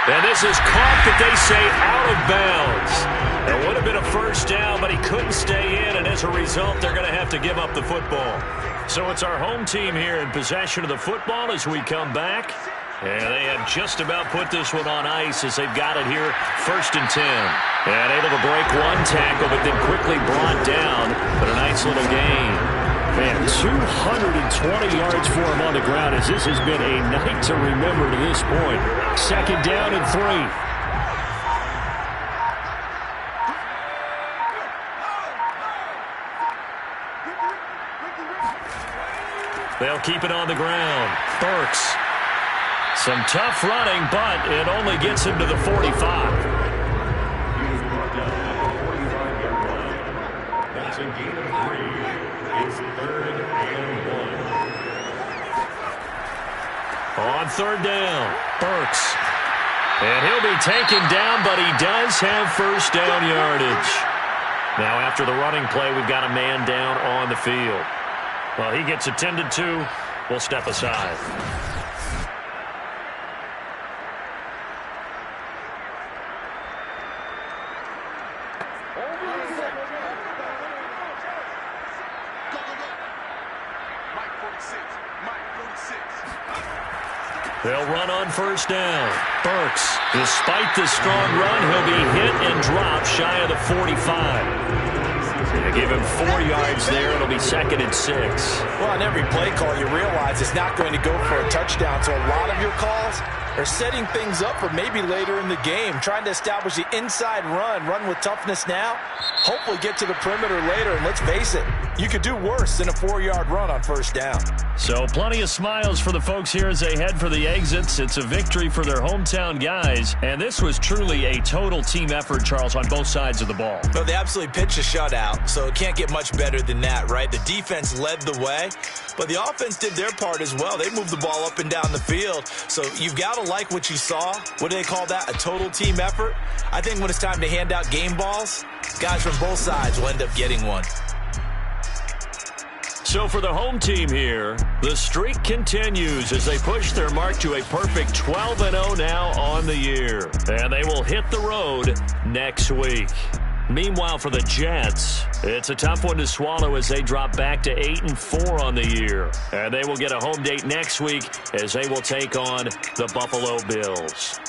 And this is caught, that they say, out of bounds. It would have been a 1st down, but he couldn't stay in, and as a result, they're going to have to give up the football. So it's our home team here in possession of the football as we come back. And they have just about put this one on ice as they've got it here, 1st and 10. And able to break one tackle, but then quickly brought down. But a nice little gain. Man, 220 yards for him on the ground as this has been a night to remember to this point. 2nd down and 3. They'll keep it on the ground. Burks. Some tough running, but it only gets him to the 45. That's a gain of 3. It's 3rd and 1. On 3rd down, Burks. And he'll be taken down, but he does have 1st down yardage. Now after the running play, we've got a man down on the field. Well, he gets attended to. We'll step aside. They'll run on 1st down. Burks, despite the strong run, he'll be hit and dropped shy of the 45. They give him 4 yards there. It'll be 2nd and 6. Well, on every play call, you realize it's not going to go for a touchdown. So a lot of your calls are setting things up for maybe later in the game, trying to establish the inside run with toughness now, hopefully get to the perimeter later. And let's face it, you could do worse than a 4-yard run on 1st down. So plenty of smiles for the folks here as they head for the exits. It's a victory for their hometown guys. And this was truly a total team effort, Charles, on both sides of the ball. Well, they absolutely pitched a shutout, so it can't get much better than that, right? The defense led the way, but the offense did their part as well. They moved the ball up and down the field. So you've got to like what you saw. What do they call that? A total team effort? I think when it's time to hand out game balls, guys from both sides will end up getting one. So for the home team here, the streak continues as they push their mark to a perfect 12-0 now on the year. And they will hit the road next week. Meanwhile, for the Jets, it's a tough one to swallow as they drop back to 8-4 on the year. And they will get a home date next week as they will take on the Buffalo Bills.